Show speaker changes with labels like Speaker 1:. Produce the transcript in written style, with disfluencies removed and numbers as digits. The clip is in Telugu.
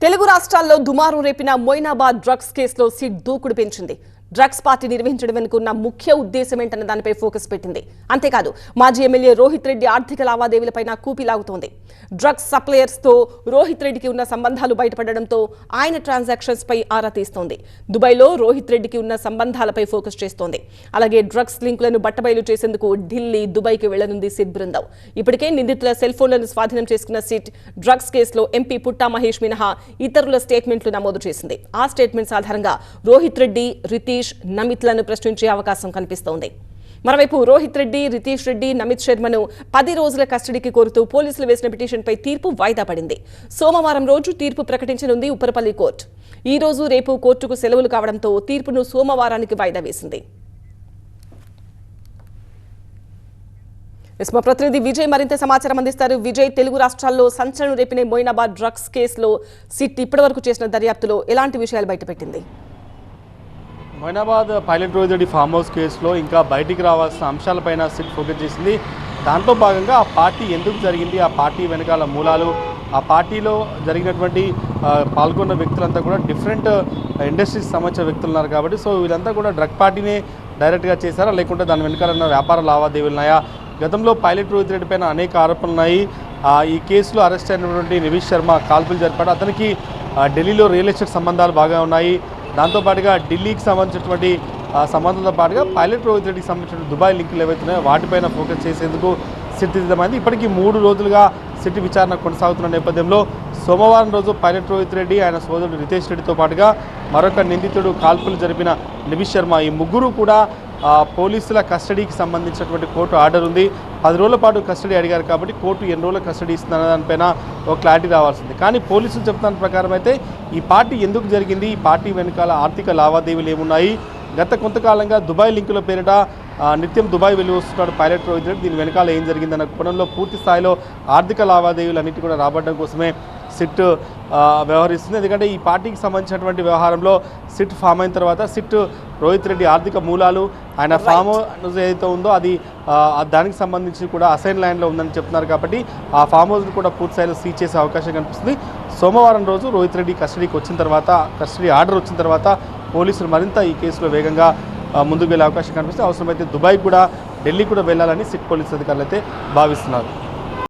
Speaker 1: తెలుగు రాష్ట్రాల్లో దుమారం రేపిన మొయినాబాద్ డ్రగ్స్ కేసులో సిట్ దూకుడు పెంచింది. డ్రగ్స్ పార్టీ నిర్వహించడం వెనుకున్న ముఖ్య ఉద్దేశం ఏంటన్న దానిపై ఫోకస్ పెట్టింది. అంతేకాదు మాజీ ఎమ్మెల్యే రోహిత్ రెడ్డి ఆర్థిక లావాదేవీలపైన కూపిలాగుతోంది. డ్రగ్స్ సప్లయర్స్ తో రోహిత్ రెడ్డికి ఉన్న సంబంధాలు బయటపడడంతో ఆయన ట్రాన్సాక్షన్స్ పై ఆరా తీస్తోంది. దుబాయ్లో రోహిత్ రెడ్డికి ఉన్న సంబంధాలపై ఫోకస్ చేస్తోంది. అలాగే డ్రగ్స్ లింకులను బట్టబయలు చేసేందుకు ఢిల్లీ, దుబాయ్కి వెళ్లనుంది సిట్ బృందం. ఇప్పటికే నిందితుల సెల్ ఫోన్లను స్వాధీనం చేసుకున్న సిట్ డ్రగ్స్ కేసులో ఎంపీ పుట్టా మహేష్ మినహా ఇతరుల స్టేట్మెంట్లు నమోదు చేసింది. ఆ స్టేట్మెంట్స్ ఆధారంగా రోహిత్ రెడ్డి, రితీష్, నమిత్లను ప్రశ్నించే అవకాశం కనిపిస్తోంది. మరోవైపు రోహిత్ రెడ్డి, రితీష్ రెడ్డి, నమిత్ శర్మను 10 రోజుల కస్టడీకి కోరుతూ పోలీసులు వేసిన పిటిషన్పై తీర్పు వాయిదా పడింది. సోమవారం రోజు తీర్పు ప్రకటించనుంది ఉప్పరపల్లి కోర్టు. ఈ రోజు, రేపు కోర్టుకు సెలవులు కావడంతో తీర్పును సోమవారానికి వాయిదా వేసింది. మా ప్రతినిధి విజయ్ మరింత సమాచారం అందిస్తారు. విజయ్, తెలుగు రాష్ట్రాల్లో సంచలనం రేపిన మొయినాబాద్ డ్రగ్స్ కేసులో సిట్ ఇప్పటివరకు చేసిన దర్యాప్తులో ఎలాంటి విషయాలు బయటపెట్టింది?
Speaker 2: Moinabad pilot Rohit Reddy farm house కేసులో ఇంకా బయటికి రావాల్సిన అంశాలపైన సిట్ ఫోకస్ చేసింది. దాంట్లో భాగంగా ఆ పార్టీ ఎందుకు జరిగింది, ఆ పార్టీ వెనకాల మూలాలు, ఆ పార్టీలో జరిగినటువంటి పాల్గొన్న వ్యక్తులంతా కూడా డిఫరెంట్ ఇండస్ట్రీస్ సంబంధించిన వ్యక్తులు ఉన్నారు కాబట్టి సో వీళ్ళంతా కూడా డ్రగ్ పార్టీనే డైరెక్ట్గా చేశారా, లేకుంటే దాని వెనకాల వ్యాపార లావాదేవీలు ఉన్నాయా? గతంలో పైలట్ రోహిత్ రెడ్డి పైన అనేక ఆరోపణలు ఉన్నాయి. ఈ కేసులో అరెస్ట్ అయినటువంటి నివీష్ శర్మ కాల్పులు జరిపాడు. అతనికి ఢిల్లీలో రియల్ ఎస్టేట్ సంబంధాలు బాగా ఉన్నాయి. దాంతోపాటుగా ఢిల్లీకి సంబంధించినటువంటి సంబంధంతో పాటుగా పైలట్ రోహిత్ రెడ్డికి సంబంధించిన దుబాయ్ లింకులు ఏవైతున్నాయో వాటిపైన ఫోకస్ చేసేందుకు సిట్ సిద్ధమైంది. ఇప్పటికీ 3 రోజులుగా సిట్ విచారణ కొనసాగుతున్న నేపథ్యంలో సోమవారం రోజు పైలట్ రోహిత్ రెడ్డి, ఆయన సోదరుడు రితేష్ రెడ్డితో పాటుగా మరొక నిందితుడు కాల్పులు జరిపిన నివీష్ శర్మ, ఈ ముగ్గురు కూడా పోలీసుల కస్టడీకి సంబంధించినటువంటి కోర్టు ఆర్డర్ ఉంది. 10 రోజుల పాటు కస్టడీ అడిగారు కాబట్టి కోర్టు ఎన్ని రోజుల కస్టడీ ఇస్తుందన్న దానిపైన ఒక క్లారిటీ రావాల్సింది. కానీ పోలీసులు చెప్తున్న ప్రకారం అయితే ఈ పార్టీ ఎందుకు జరిగింది, ఈ పార్టీ వెనకాల ఆర్థిక లావాదేవీలు ఏమున్నాయి, గత కొంతకాలంగా దుబాయ్ లింకుల పేరిట నిత్యం దుబాయ్ వెళ్ళి వస్తున్నాడు పైలట్ రోహిత్ రెడ్డి, దీని వెనకాల ఏం జరిగిందన్న కోణంలో పూర్తి స్థాయిలో ఆర్థిక లావాదేవీలు అన్నిటి కూడా రాబట్టడం కోసమే సిట్ వ్యవహరిస్తుంది. ఎందుకంటే ఈ పార్టీకి సంబంధించినటువంటి వ్యవహారంలో సిట్ ఫామ్ అయిన తర్వాత సిట్ రోహిత్ రెడ్డి ఆర్థిక మూలాలు, ఆయన ఫామ్ హౌస్ ఏదైతే ఉందో అది దానికి సంబంధించి కూడా అసైన్ ల్యాండ్లో ఉందని చెప్తున్నారు కాబట్టి ఆ ఫామ్ హౌస్ని కూడా పూర్తి స్థాయిలో సీజ్ చేసే అవకాశం కనిపిస్తుంది. సోమవారం రోజు రోహిత్ రెడ్డి కస్టడీకి వచ్చిన తర్వాత, కస్టడీ ఆర్డర్ వచ్చిన తర్వాత పోలీసులు మరింత ఈ కేసులో వేగంగా ముందుకు వెళ్ళే అవకాశం కనిపిస్తుంది. అవసరమైతే దుబాయ్ కూడా, ఢిల్లీ కూడా వెళ్ళాలని సిట్ పోలీసు అధికారులు అయితే భావిస్తున్నారు.